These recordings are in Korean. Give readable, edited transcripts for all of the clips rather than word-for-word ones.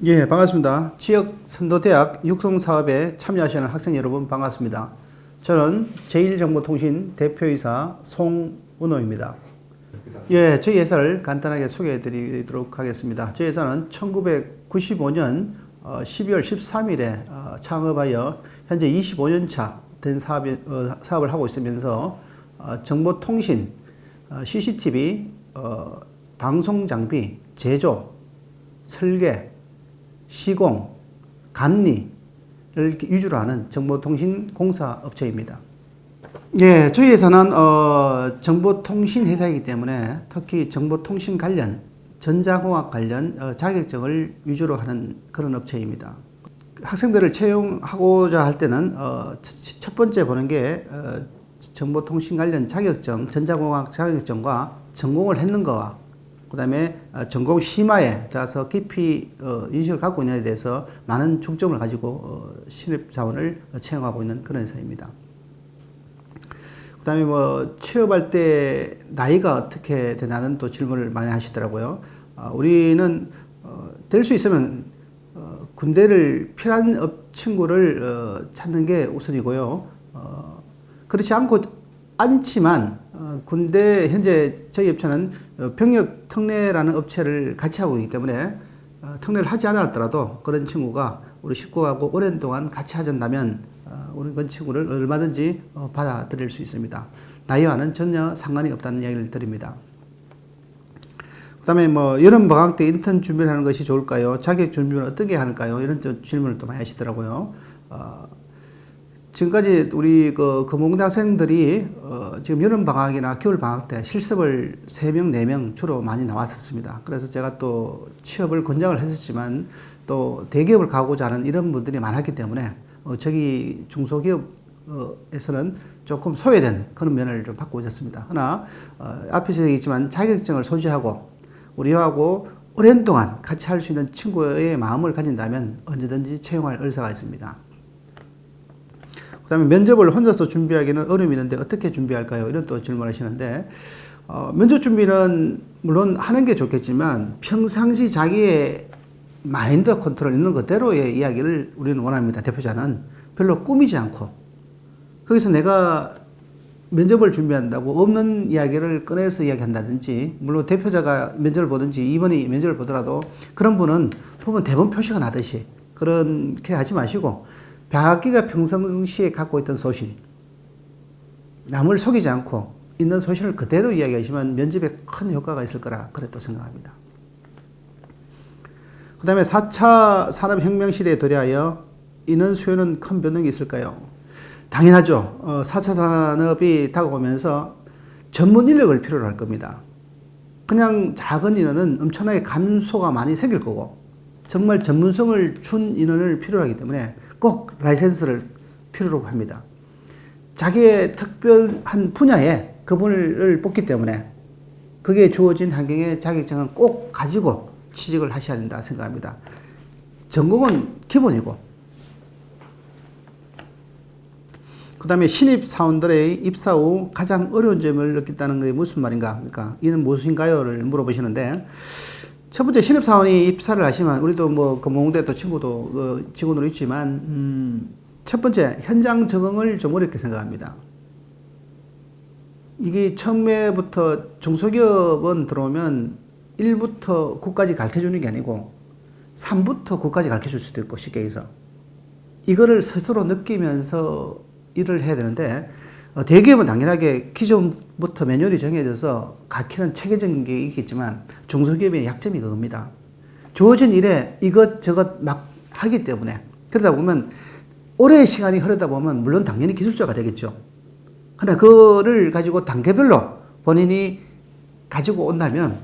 예, 반갑습니다. 지역 선도대학 육성사업에 참여하시는 학생 여러분 반갑습니다. 저는 제1정보통신 대표이사 송은호입니다. 예, 저희 회사를 간단하게 소개해 드리도록 하겠습니다. 저희 회사는 1995년 12월 13일에 창업하여 현재 25년 차 된 사업을 하고 있으면서 정보통신, CCTV, 방송장비, 제조, 설계, 시공, 감리를 위주로 하는 정보통신 공사 업체입니다. 예, 저희 회사는 정보통신 회사이기 때문에 특히 정보통신 관련, 전자공학 관련 자격증을 위주로 하는 그런 업체입니다. 학생들을 채용하고자 할 때는 첫 번째 보는 게 정보통신 관련 자격증, 전자공학 자격증과 전공을 했는가와 그 다음에 전공 심화에 따라서 깊이 인식을 갖고 있느냐에 대해서 많은 중점을 가지고 신입 자원을 채용하고 있는 그런 회사입니다. 그 다음에 취업할 때 나이가 어떻게 되나는 또 질문을 많이 하시더라고요. 우리는 될 수 있으면 군대를 필요한 친구를 찾는 게 우선이고요. 그렇지 않지만 군대 현재 저희 업체는 병역 특례라는 업체를 같이 하고 있기 때문에 특례를 하지 않았더라도 그런 친구가 우리 식구하고 오랜 동안 같이 하잔다면 우리 그런 친구를 얼마든지 받아들일 수 있습니다. 나이와는 전혀 상관이 없다는 이야기를 드립니다. 그 다음에 여름 방학 때 인턴 준비를 하는 것이 좋을까요? 자격 준비를 어떻게 할까요? 이런 질문을 또 많이 하시더라고요. 지금까지 우리 금호공대 학생들이 지금 여름 방학이나 겨울 방학 때 실습을 3명, 4명 주로 많이 나왔었습니다. 그래서 제가 또 취업을 권장을 했었지만 또 대기업을 가고자 하는 이런 분들이 많았기 때문에 저기 중소기업에서는 조금 소외된 그런 면을 좀 받고 있었습니다. 그러나 앞에서 얘기했지만 자격증을 소지하고 우리하고 오랜 동안 같이 할 수 있는 친구의 마음을 가진다면 언제든지 채용할 의사가 있습니다. 그 다음에 면접을 혼자서 준비하기는 어려움이 있는데 어떻게 준비할까요? 이런 또 질문을 하시는데 면접 준비는 물론 하는 게 좋겠지만 평상시 자기의 마인드 컨트롤 있는 그대로의 이야기를 우리는 원합니다. 대표자는 별로 꾸미지 않고 거기서 내가 면접을 준비한다고 없는 이야기를 꺼내서 이야기한다든지 물론 대표자가 면접을 보든지 이번이 면접을 보더라도 그런 분은 보면 대본 표시가 나듯이 그렇게 하지 마시고 자기가 평상시에 갖고 있던 소신 남을 속이지 않고 있는 소신을 그대로 이야기하시면 면접에 큰 효과가 있을 거라 그랬다고 생각합니다. 그 다음에 4차 산업혁명 시대에 도래하여 인원 수요는 큰 변동이 있을까요? 당연하죠. 4차 산업이 다가오면서 전문 인력을 필요로 할 겁니다. 그냥 작은 인원은 엄청나게 감소가 많이 생길 거고 정말 전문성을 준 인원을 필요로 하기 때문에 꼭 라이센스를 필요로 합니다. 자기의 특별한 분야에 그분을 뽑기 때문에 그게 주어진 환경의 자격증은 꼭 가지고 취직을 하셔야 된다 생각합니다. 전공은 기본이고 그 다음에 신입 사원들의 입사 후 가장 어려운 점을 느꼈다는 게 무슨 말인가? 그러니까 이는 무엇인가요?를 물어보시는데 첫 번째 신입사원이 입사를 하시면 우리도 금호공대 또 친구도 직원으로 있지만 첫 번째 현장 적응을 좀 어렵게 생각합니다. 이게 처음에부터 중소기업은 들어오면 1부터 9까지 가르쳐주는 게 아니고 3부터 9까지 가르쳐줄 수도 있고 쉽게 해서 이거를 스스로 느끼면서 일을 해야 되는데 대기업은 당연하게 기존부터 매뉴얼이 정해져서 가르치는 체계적인 게 있겠지만 중소기업의 약점이 그겁니다. 주어진 일에 이것저것 막 하기 때문에 그러다 보면 오랜 시간이 흐르다 보면 물론 당연히 기술자가 되겠죠. 그러나 그거를 가지고 단계별로 본인이 가지고 온다면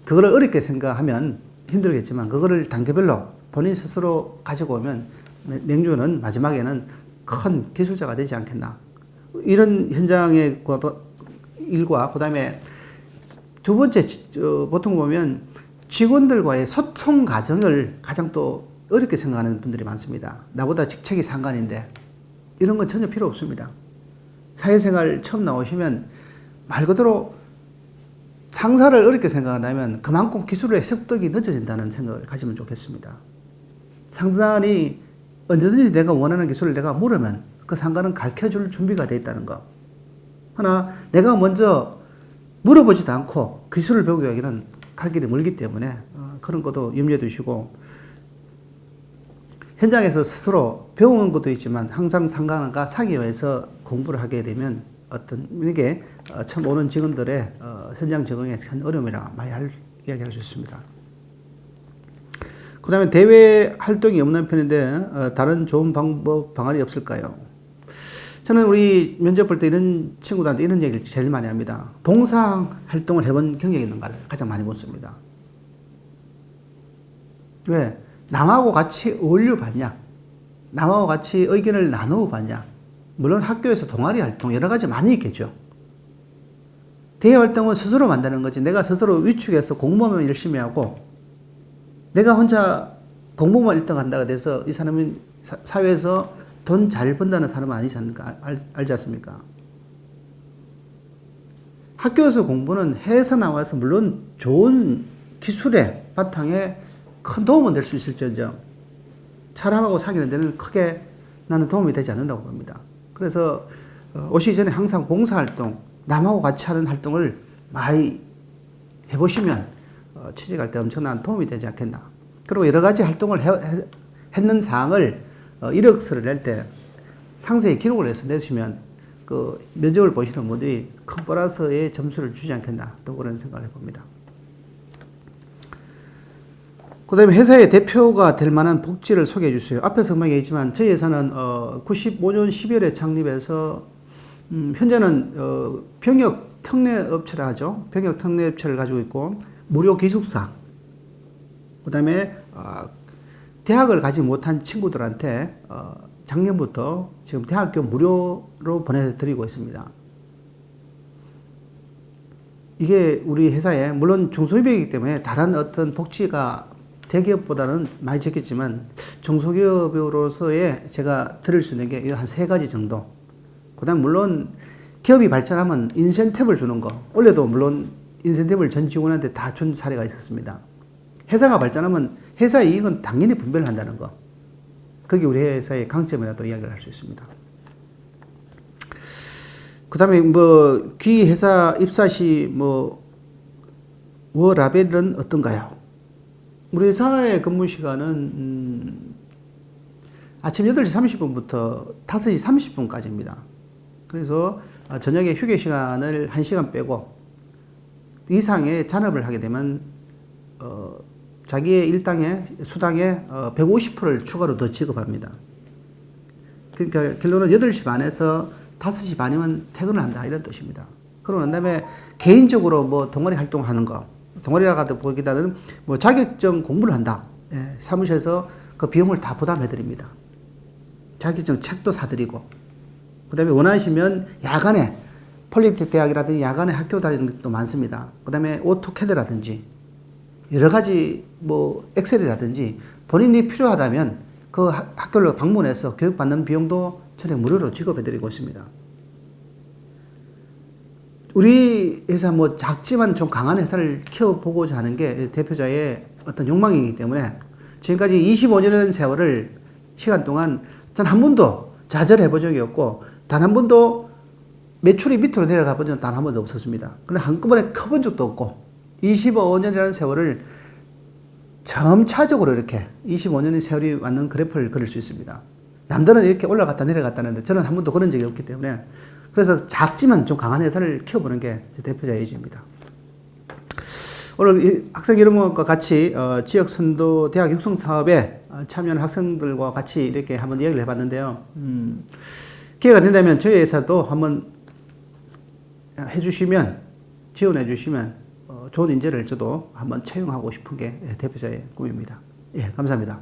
그거를 어렵게 생각하면 힘들겠지만 그거를 단계별로 본인 스스로 가지고 오면 냉주는 마지막에는 큰 기술자가 되지 않겠나. 이런 현장의 일과 그 다음에 두 번째 보통 보면 직원들과의 소통 과정을 가장 또 어렵게 생각하는 분들이 많습니다. 나보다 직책이 상관인데 이런 건 전혀 필요 없습니다. 사회생활 처음 나오시면 말 그대로 상사를 어렵게 생각한다면 그만큼 기술의 습득이 늦어진다는 생각을 가지면 좋겠습니다. 상사니 언제든지 내가 원하는 기술을 내가 물으면 그 상관은 가르쳐줄 준비가 되어 있다는 거. 하나 내가 먼저 물어보지도 않고 기술을 배우기 위해서는 갈 길이 멀기 때문에 그런 것도 염두에 두시고, 현장에서 스스로 배우는 것도 있지만 항상 상관과 사기위해서 공부를 하게 되면 어떤 이게 처음 오는 직원들의 현장 적응에 큰 어려움이라 많이 이야기할 수 있습니다. 그 다음에 대외 활동이 없는 편인데 다른 좋은 방법, 방안이 없을까요? 저는 우리 면접 볼 때 이런 친구들한테 이런 얘기를 제일 많이 합니다. 봉사 활동을 해본 경력이 있는가를 가장 많이 묻습니다. 왜? 남하고 같이 어울려 봤냐? 남하고 같이 의견을 나누어 봤냐? 물론 학교에서 동아리 활동 여러 가지 많이 있겠죠. 대외 활동은 스스로 만드는 거지. 내가 스스로 위축해서 공부만 열심히 하고 내가 혼자 공부만 1등 한다고 돼서 이 사람은 사회에서 돈 잘 번다는 사람은 아니지 않습니까? 알지 않습니까? 학교에서 공부는 해외에서 나와서 물론 좋은 기술의 바탕에 큰 도움은 될 수 있을지언정 사람하고 사귀는 데는 크게 나는 도움이 되지 않는다고 봅니다. 그래서 오시기 전에 항상 봉사활동, 남하고 같이 하는 활동을 많이 해보시면 취직할 때 엄청난 도움이 되지 않겠나. 그리고 여러 가지 활동을 했는 사항을 이력서를 낼 때 상세히 기록을 해서 내시면 그 면접을 보시는 분들이 큰 플러스의 점수를 주지 않겠나, 또 그런 생각을 해봅니다. 그 다음에 회사의 대표가 될 만한 복지를 소개해 주세요. 앞에서 분명히 얘기했지만 저희 회사는 95년 12월에 창립해서 현재는 병역 특례업체라 하죠. 병역 특례업체를 가지고 있고 무료 기숙사, 그 다음에 대학을 가지 못한 친구들한테 작년부터 지금 대학교 무료로 보내드리고 있습니다. 이게 우리 회사에 물론 중소기업이기 때문에 다른 어떤 복지가 대기업보다는 많이 적겠지만 중소기업으로서의 제가 드릴 수 있는 게 한 3가지 정도. 그 다음 물론 기업이 발전하면 인센티브를 주는 거. 원래도 물론 인센티브를 전 직원한테 다 준 사례가 있었습니다. 회사가 발전하면 회사의 이익은 당연히 분배를 한다는 거. 그게 우리 회사의 강점이라도 이야기를 할 수 있습니다. 그 다음에 귀 회사 입사 시 워라벨은 어떤가요? 우리 회사의 근무 시간은 아침 8시 30분부터 5시 30분까지입니다. 그래서 저녁에 휴게 시간을 1시간 빼고 이상의 잔업을 하게 되면 자기의 일당의 수당의 150%를 추가로 더 지급합니다. 그러니까 결론은 8시 반에서 5시 반이면 퇴근을 한다, 이런 뜻입니다. 그러고 난 다음에 개인적으로 동아리 활동하는 거, 동아리라고 보기보다는 자격증 공부를 한다. 예, 사무실에서 그 비용을 다 부담해 드립니다. 자격증 책도 사드리고, 그 다음에 원하시면 야간에 폴리텍 대학이라든지 야간에 학교 다니는 것도 많습니다. 그 다음에 오토캐드라든지 여러 가지 엑셀이라든지 본인이 필요하다면 그 학교를 방문해서 교육받는 비용도 전액 무료로 지급해 드리고 있습니다. 우리 회사 작지만 좀 강한 회사를 키워보고자 하는 게 대표자의 어떤 욕망이기 때문에 지금까지 25년의 세월을 시간 동안 전 한 번도 좌절해 본 적이 없고 단 한 번도 매출이 밑으로 내려가 본 적은 단 한 번도 없었습니다. 근데 한꺼번에 커본 적도 없고 25년이라는 세월을 점차적으로 이렇게 25년의 세월이 왔는 그래프를 그릴 수 있습니다. 남들은 이렇게 올라갔다 내려갔다는데 저는 한 번도 그런 적이 없기 때문에 그래서 작지만 좀 강한 회사를 키워보는 게 대표자의 의지입니다. 오늘 이 학생 여러분과 같이 지역선도 대학 육성 사업에 참여하는 학생들과 같이 이렇게 한번 이야기를 해봤는데요. 기회가 된다면 저희 회사도 한번 해주시면, 지원해 주시면 좋은 인재를 저도 한번 채용하고 싶은 게 대표자의 꿈입니다. 예, 감사합니다.